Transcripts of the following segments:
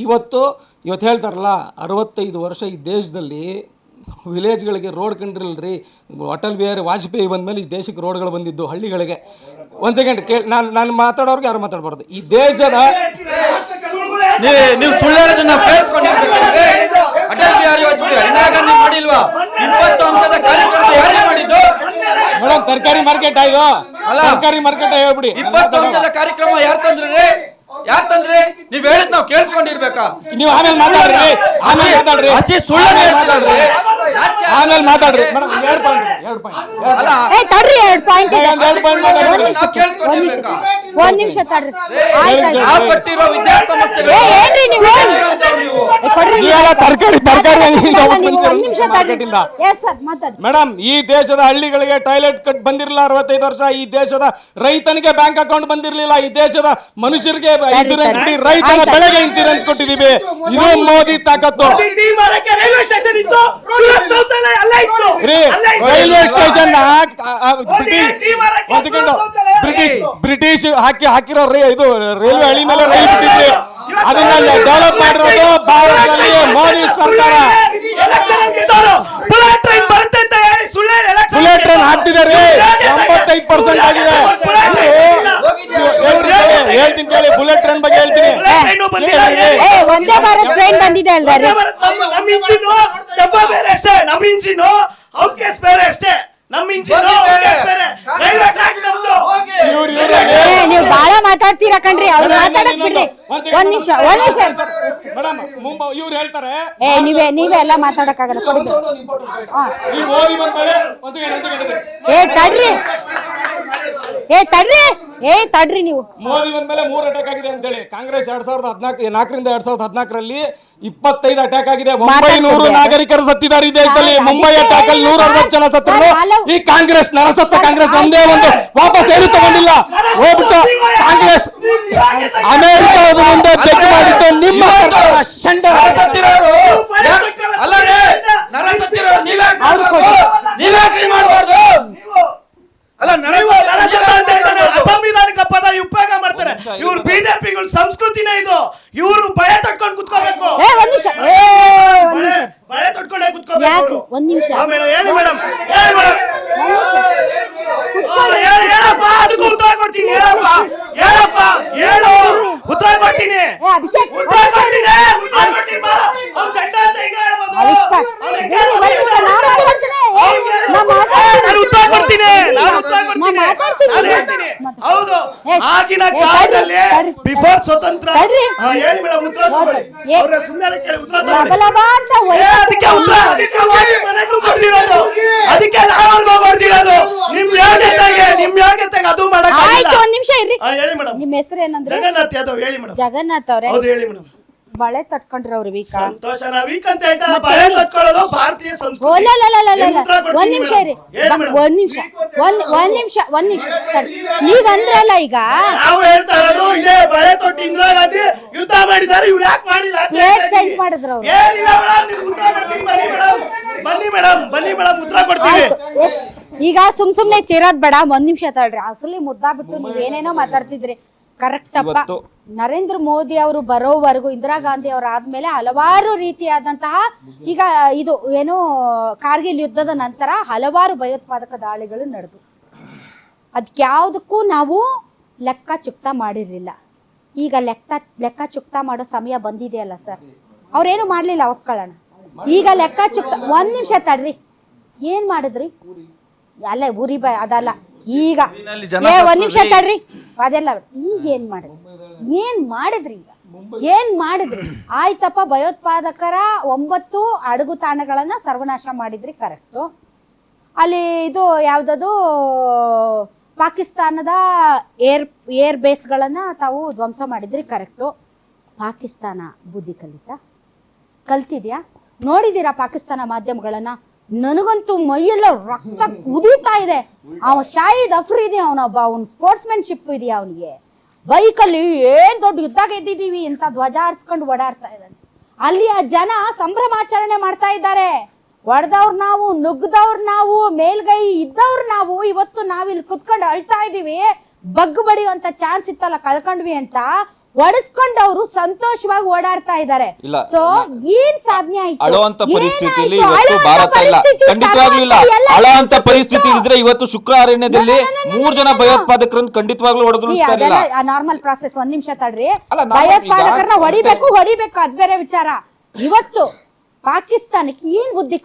ಇವತ್ತು ಹೇಳ್ತಾರಲ್ಲ 65 ವರ್ಷ ಈ ದೇಶದಲ್ಲಿ ವಿಲೇಜ್ಗಳಿಗೆ ರೋಡ್ ಕಂಡ್ರಿಲ್ರಿ. ಅಟಲ್ ಬಿಹಾರಿ ವಾಜಪೇಯಿ ಬಂದಮೇಲೆ ಈ ದೇಶಕ್ಕೆ ರೋಡ್ಗಳು ಬಂದಿದ್ದು ಹಳ್ಳಿಗಳಿಗೆ. ಒಂದು ಸೆಕೆಂಡ್ ಕೇಳಿ, ನಾನು ಮಾತಾಡೋರ್ಗೆ ಯಾರು ಮಾತಾಡಬಾರ್ದು. ಈ ದೇಶದ ನೀವು ಸುಳ್ಳು ಹೇಳೋದನ್ನ ಕೇಳಿಸ್ಕೊಂಡಿರ್ಬೇಕಂದ್ರೆ ಅಟಲ್ ಬಿಹಾರಿ ವಾಜಪೇಯಿ ಇಂದಿರಾ ಗಾಂಧಿ ಮಾಡಿಲ್ವಾ? 20 ಅಂಶದ ಕಾರ್ಯಕ್ರಮ ಯಾರೇ ಮಾಡಿದ್ದು ಮೇಡಮ್? ತರಕಾರಿ ಮಾರ್ಕೆಟ್ ಆಯ್ತು ಅಲ್ಲ, ತರಕಾರಿ ಮಾರ್ಕೆಟ್ ಹೇಳ್ಬಿಡಿ. 20 ಅಂಶದ ಕಾರ್ಯಕ್ರಮ ಯಾರು ತಂದ್ರೆ ನೀವ್ ಹೇಳಿದ್ ನಾವು ಕೇಳಿಸ್ಕೊಂಡಿರ್ಬೇಕಾ? ನೀವು ಆಮೇಲೆ ಮಾತಾಡ್ರಿ, ಹಸಿ ಸುಳ್ಳು ಹೇಳ್ತಿರಲ್ರಿ. ಆಮೇಲೆ ಮಾತಾಡ್ರಿ. ಒಂದ್ ನಿಮಿಷ ತಡ್ರಿ. ನಾವು ಕಟ್ಟಿರೋ ವಿದ್ಯಾಸಂಸ್ಥೆಗಳು ಮೇಡಮ್, ಈ ದೇಶದ ಹಳ್ಳಿಗಳಿಗೆ ಟಾಯ್ಲೆಟ್ ಕಟ್ ಬಂದಿರಲಿಲ್ಲ 65 ವರ್ಷ. ಈ ದೇಶದ ರೈತನಿಗೆ ಬ್ಯಾಂಕ್ ಅಕೌಂಟ್ ಬಂದಿರಲಿಲ್ಲ. ಈ ದೇಶದ ಮನುಷ್ಯರಿಗೆ ಇನ್ಸೂರೆನ್ಸ್ ಬಿಡಿ, ರೈತನ ಬೆಳೆಗೆ ಇನ್ಸೂರೆನ್ಸ್ ಕೊಟ್ಟಿದ್ದೀವಿ. ಇದು ಮೋದಿ ತಾಕತ್ತು. ರೈಲ್ವೆ ಸ್ಟೇಷನ್ ಬ್ರಿಟಿಷ್ ಹಾಕಿರೋ ಇದು ರೈಲ್ವೆ ಹಳಿ ಮೇಲೆ ರೈಲು ಬಿಟ್ಟಿದ್ರಿ. ಅದನ್ನ ಡೆವಲಪ್ ಮಾಡಿರೋದು ಭಾರತದಲ್ಲಿ ಮೋದಿ ಸರ್ಕಾರ. ಬುಲೆಟ್ ಟ್ರೈನ್ ಹಾಕ್ತಿದ್ದಾರೆ, 85% ಆಗಿದೆ. ಹೇಳ್ತೀನಿ ಕೇಳಿ, ಬುಲೆಟ್ ಟ್ರೈನ್ ಬಗ್ಗೆ ಹೇಳ್ತೀನಿ. ಒಂದೇ ಭಾರತ್ ಟ್ರೈನ್ ಬಂದಿದೆ ಅಲ್ರಿ. ನೀವು ಬಾಳ ಮಾತಾಡ್ತೀರಾ ಕಣ್ರಿ. ಅವ್ರು ಮಾತಾಡಕ್ ಬಿಡ್ರಿ. ಒಂದ್ ನಿಮಿಷ ಇವ್ರು ಹೇಳ್ತಾರೆ ನೀವೇ ಎಲ್ಲ ಮಾತಾಡಕ್ಕಾಗಲ್ಲ. ತಡ್ರಿ ನೀವು. ಮೋದಿ ಬಂದ್ಮೇಲೆ 3 ಅಟ್ಯಾಕ್ ಆಗಿದೆ ಅಂತ ಹೇಳಿ ಕಾಂಗ್ರೆಸ್ 2014ರಿಂದ 2014ರಲ್ಲಿ 25 ಅಟ್ಯಾಕ್ ಆಗಿದೆ. 900 ನಾಗರಿಕರು ಸತ್ತಿದ್ದಾರೆ ಈ ದೇಶದಲ್ಲಿ. ಮುಂಬೈ ಅಟ್ಯಾಕ್ ಅಲ್ಲಿ 160 ಜನ ಸತ್ತರು. ಈ ಕಾಂಗ್ರೆಸ್ ನರಸತ್ತ ಕಾಂಗ್ರೆಸ್ ಒಂದೇ ಒಂದು ವಾಪಸ್ ಏನು ತಗೊಂಡಿಲ್ಲ. ಹೋಗ್ಬಿಟ್ಟು ಕಾಂಗ್ರೆಸ್ ಅಮೆರಿಕದ ಮುಂದೆ ಚೆಕ್ ಮಾಡಿದ್ದು ನಿಮ್ಮ ಅಸಂವಿಧಾನಿಕ ಪದ ಉಪಯೋಗ ಮಾಡ್ತಾರೆ ಇವ್ರು. ಬಿಜೆಪಿಗಳು ಸಂಸ್ಕೃತಿನೇ ಇದು. ಇವರು ಭಯ ತಟ್ಕೊಂಡು ಕುತ್ಕೋಬೇಕು. ಭಯ ತಟ್ಕೊಂಡೇ ಕುತ್ಕೋಬೇಕು. ಒಂದ್ ನಿಮಿಷ ಹೇಳಿ ಮೇಡಮ್, ಅದಕ್ಕೂ ಉತ್ತರ ಕೊಡ್ತೀನಿ. ಹೇಳಪ್ಪ, ಹೇಳು, ಉತ್ತರ ಕೊಡ್ತೀನಿ. ಹೌದು, ಆಗಿನ ಕಾಲದಲ್ಲಿ ಬಿಫೋರ್ ಸ್ವತಂತ್ರ. ಹೇಳಿ ಮೇಡಮ್, ಉತ್ತರ ಸುಮ್ಮನೆ ಕೇಳಿ ಉತ್ತರ ಅದಕ್ಕೆ ನಾವು ಕೊಡ್ತಿರೋದು. ನಿಮ್ ಯೋಗ್ಯತೆಗೆ ಅದು ಮಾಡಕ್. ಒಂದ್ ನಿಮಿಷ ಇರ್ರಿ. ಹೇಳಿ ಮೇಡಮ್, ನಿಮ್ ಹೆಸರು ಏನಂದ್ರೆ? ಜಗನ್ನಾಥ್ ಯಾದವ್. ಹೇಳಿ ಮೇಡಮ್. ಜಗನ್ನಾಥ್ ಅವ್ರೆ, ಹೌದು ಹೇಳಿ ಮೇಡಮ್. ಬಳೆ ತಟ್ಕೊಂಡ್ರೆ ಅವ್ರು ವೀಕ್. ಸಂತೋಷನ ವೀಕ್ ಅಂತ ಹೇಳ್ತಾ ಬಳೆ ತಟ್ಕೊಳ್ಳೋದು ಭಾರತೀಯ ಸಂಸ್ಕೃತಿ. ಒಂದ್ ನಿಮಿಷ ಇರಿ. ಒಂದ್ ನಿಮಿಷ ನೀವ್ ಅಂದ್ರಲ್ಲ ಈಗ. ನಾವು ಹೇಳ್ತಾ ಇರೋದು ಇದೇ ಬಳೆ ತೊಟ್ಟು ಇಂದಿರಾ ಗಾಂಧಿ ಯುದ್ಧ ಮಾಡಿದ್ದಾರೆ, ಇವ್ರು ಯಾಕೆ ಮಾಡಿಲ್ಲ ಚೇಂಜ್ ಮಾಡಿದ್ರು ಅವ್ರು. ಏನಿಲ್ಲ ಮೇಡಮ್, ನೀವು ಉತ್ತರ ಕೊಡ್ತೀನಿ. ಬನ್ನಿ ಮೇಡಮ್, ಉತ್ತರ ಕೊಡ್ತೀವಿ. ಈಗ ಸುಮ್ನೆ ಚೇರೋದ್ ಬೇಡ. ಒಂದ್ ನಿಮಿಷ ತಡ್ರಿ. ಅಸಲಿ ಮುದ್ದಾ ಬಿಟ್ಟು ನೀವೇನೇನೋ ಮಾತಾಡ್ತಿದ್ರಿ. ಕರೆಕ್ಟ್ ಅಪ್ಪ. ನರೇಂದ್ರ ಮೋದಿ ಅವರು ಬರೋವರೆಗೂ, ಇಂದಿರಾ ಗಾಂಧಿ ಅವರು ಆದ್ಮೇಲೆ ಹಲವಾರು ರೀತಿಯಾದಂತಹ, ಈಗ ಇದು ಏನು ಕಾರ್ಗಿಲ್ ಯುದ್ಧದ ನಂತರ ಹಲವಾರು ಭಯೋತ್ಪಾದಕ ದಾಳಿಗಳು ನಡೆದು ಅದಕ್ಯಾವುದಕ್ಕೂ ನಾವು ಲೆಕ್ಕ ಚುಕ್ತಾ ಮಾಡಿರ್ಲಿಲ್ಲ. ಈಗ ಲೆಕ್ಕ ಚುಕ್ತಾ ಮಾಡೋ ಸಮಯ ಬಂದಿದೆಯಲ್ಲ ಸರ್. ಅವ್ರೇನು ಮಾಡ್ಲಿಲ್ಲ, ಒಪ್ಕೊಳ್ಳೋಣ. ಈಗ ಲೆಕ್ಕ ಚುಕ್ತಾ. ಒಂದ್ ನಿಮಿಷ ತಡ್ರಿ. ಏನ್ ಮಾಡಿದ್ರಿ? ಅಲ್ಲ ಊರಿ ಅದಲ್ಲ. ಈಗ ಒಂದ್ ನಿಮಿಷ ತಡ್ರಿ. ಅದೆಲ್ಲ ಈಗ ಏನ್ ಮಾಡಿದ್ರಿ? ಏನ್ ಮಾಡಿದ್ರಿ? ಆಯ್ತಪ್ಪ, ಭಯೋತ್ಪಾದಕರ 9 ಅಡಗು ತಾಣಗಳನ್ನ ಸರ್ವನಾಶ ಮಾಡಿದ್ರಿ, ಕರೆಕ್ಟು. ಅಲ್ಲಿ ಇದು ಯಾವ್ದದು ಪಾಕಿಸ್ತಾನದ ಏರ್ ಬೇಸ್ಗಳನ್ನ ತಾವು ಧ್ವಂಸ ಮಾಡಿದ್ರಿ, ಕರೆಕ್ಟು. ಪಾಕಿಸ್ತಾನ ಬುದ್ಧಿ ಕಲ್ತಿದ್ಯಾ? ನೋಡಿದೀರಾ ಪಾಕಿಸ್ತಾನ ಮಾಧ್ಯಮಗಳನ್ನ? ನನಗಂತೂ ಮೈಯೆಲ್ಲ ರಕ್ತ ಕುದೀತಾ ಇದೆ. ಶಾಹಿದ್ ಅಫ್ರಿದಿ ಅವನೊಬ್ಬ, ಸ್ಪೋರ್ಟ್ಸ್ಮನ್ಶಿಪ್ ಇದೆಯಾ ಅವನಿಗೆ. ಬೈಕಲ್ಲಿ ಏನ್ ದೊಡ್ಡ ಯುದ್ಧ ಗೆದ್ದಿದೀವಿ ಅಂತ ಧ್ವಜ ಹಾರಿಸ್ಕೊಂಡು ಓಡಾಡ್ತಾ ಇದ್ದಾನೆ. ಅಲ್ಲಿ ಆ ಜನ ಸಂಭ್ರಮಾಚರಣೆ ಮಾಡ್ತಾ ಇದ್ದಾರೆ. ಹೊಡೆದವ್ರು ನಾವು, ನುಗ್ಗದವ್ರು ನಾವು, ಮೇಲ್ಗೈ ಇದ್ದವ್ರು ನಾವು. ಇವತ್ತು ನಾವಿಲ್ಲಿ ಕುತ್ಕೊಂಡು ಅಳ್ತಾ ಇದೀವಿ. ಬಗ್ಗು ಬಡಿಯುವಂತ ಚಾನ್ಸ್ ಇತ್ತಲ್ಲ, ಕಳ್ಕೊಂಡ್ವಿ ಅಂತ. ಒಡಿಸ್ಕೊಂಡು ಅವರು ಸಂತೋಷವಾಗಿ ಓಡಾಡ್ತಾ ಇದ್ದಾರೆ. ಇಲ್ಲ, ಸೊ ಏನ್ ಸಾಧನೆ ಆಯ್ತು? ಅಳುವಂತ ಪರಿಸ್ಥಿತಿಯಲ್ಲಿ ಏನಾಯ್ತು? ಇವತ್ತು ಅಳುವಂತ ಭಾರತ ಇಲ್ಲ, ಪರಿಸ್ಥಿತಿ ಖಂಡಿತವಾಗ್ಲೂ ಇಲ್ಲ. ಎಲ್ಲ ಅಳುವಂತ ಸಿಕ್ತು. ಪರಿಸ್ಥಿತಿ ಇದ್ರೆ ಇವತ್ತು ಶುಕ್ರ ಅರಣ್ಯದಲ್ಲಿ 3 ಜನ ಭಯೋತ್ಪಾದಕರನ್ನು ಖಂಡಿತವಾಗ್ಲೂ ಹೊಡೆದುರುಸ್ತಾ ಇರಲಿಲ್ಲ. Normal process. ಒಂದ್ ನಿಮಿಷ ತಡ್ರಿ. ಅಲ್ಲ, normal ಭಯೋತ್ಪಾದಕರನ್ನ ಈಗ ಹೊಡಿಬೇಕು ಅದ್ ಬೇರೆ ವಿಚಾರ. ಇವತ್ತು ಪಾಕಿಸ್ತಾನಕ್ಕೆ ಏನ್ ಬುದ್ಧಿ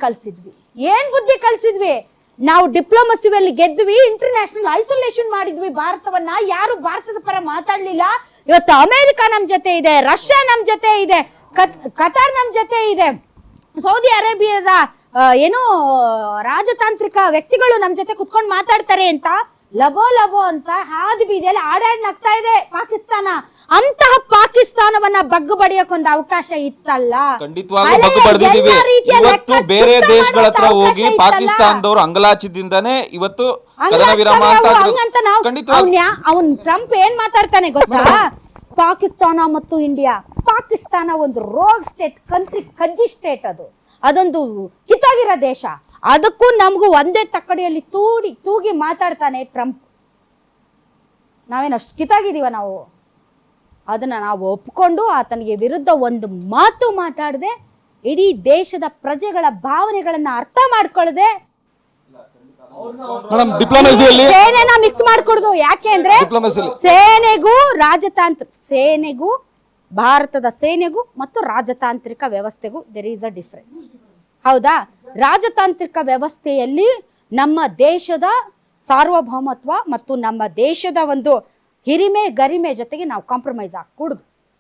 ಕಲ್ಸಿದ್ವಿ? ನಾವು ಡಿಪ್ಲೊಮಸಿಯಲ್ಲಿ ಗೆದ್ವಿ, ಇಂಟರ್ನ್ಯಾಷನಲ್ ಐಸೋಲೇಷನ್ ಮಾಡಿದ್ವಿ ಭಾರತವನ್ನ. ಯಾರು ಭಾರತದ ಪರ ಮಾತಾಡ್ಲಿಲ್ಲ. ಇವತ್ತು ಅಮೆರಿಕ ನಮ್ ಜೊತೆ ಇದೆ, ರಷ್ಯಾ ನಮ್ ಜೊತೆ ಇದೆ, ಕತಾರ್ ನಮ್ ಜೊತೆ ಇದೆ, ಸೌದಿ ಅರೇಬಿಯಾದ ಏನು ರಾಜತಾಂತ್ರಿಕ ವ್ಯಕ್ತಿಗಳು ನಮ್ ಜೊತೆ ಕುತ್ಕೊಂಡು ಮಾತಾಡ್ತಾರೆ ಅಂತ ಲಬೋ ಅಂತ ಹಾದಿ ಬೀದಿಯಲ್ಲಿ ಆಡಾಡ್ನಾಗ್ತಾ ಇದೆ ಪಾಕಿಸ್ತಾನ. ಅಂತಹ ಪಾಕಿಸ್ತಾನವನ್ನ ಬಗ್ಗು ಬಡಿಯೋಕೊಂದು ಅವಕಾಶ ಇತ್ತಲ್ಲ. ಖಂಡಿತವಾಗ್ಲೂ ಬಗ್ಗು ಬಡ್ದಿದೀವಿ. ಇವತ್ತು ಬೇರೆ ದೇಶಗಳ ಹತ್ರ ಹೋಗಿ ಪಾಕಿಸ್ತಾನದವರು ಅಂಗಲಾಚಿದಿಂದಾನೇ ಇವತ್ತು ಕದನ ವಿರಾಮ ಅಂತ ಅವನ್ ಟ್ರಂಪ್ ಏನ್ ಮಾತಾಡ್ತಾನೆ ಗೊತ್ತಾ? ಪಾಕಿಸ್ತಾನ ಮತ್ತು ಇಂಡಿಯಾ, ಪಾಕಿಸ್ತಾನ ಒಂದು ರೋಗ್ ಸ್ಟೇಟ್, ಕಜ್ಜಿ ಸ್ಟೇಟ್, ಅದೊಂದು ಕಿತ್ತೋಗಿರೋ ದೇಶ. ಅದಕ್ಕೂ ನಮಗೂ ಒಂದೇ ತಕ್ಕಡಿಯಲ್ಲಿ ತೂಗಿ ಮಾತಾಡ್ತಾನೆ ಟ್ರಂಪ್. ನಾವೇನು ಅಷ್ಟು ಕಿತ್ತಾಗಿದೀವ? ನಾವು ಅದನ್ನ ನಾವು ಒಪ್ಕೊಂಡು ಆತನಿಗೆ ವಿರುದ್ಧ ಒಂದು ಮಾತು ಮಾತಾಡದೆ, ಇಡೀ ದೇಶದ ಪ್ರಜೆಗಳ ಭಾವನೆಗಳನ್ನ ಅರ್ಥ ಮಾಡ್ಕೊಳ್ಳದೆ ಸೇನೆನ ಮಿಕ್ಸ್ ಮಾಡ್ಕೊಡುದು. ಯಾಕೆ ಅಂದ್ರೆ ಸೇನೆಗೂ ಭಾರತದ ಸೇನೆಗೂ ಮತ್ತು ರಾಜತಾಂತ್ರಿಕ ವ್ಯವಸ್ಥೆಗೂ ದೇರ್ ಈಸ್ ಅ ಡಿಫರೆನ್ಸ್. ಹೌದಾ? ರಾಜತಾಂತ್ರಿಕ ವ್ಯವಸ್ಥೆಯಲ್ಲಿ ನಮ್ಮ ದೇಶದ ಸಾರ್ವಭೌಮತ್ವ ಮತ್ತು ನಮ್ಮ ದೇಶದ ಒಂದು ಹಿರಿಮೆ ಗರಿಮೆ ಜೊತೆಗೆ ನಾವು ಕಾಂಪ್ರಮೈಸ್ ಆಗಕೂಡದು.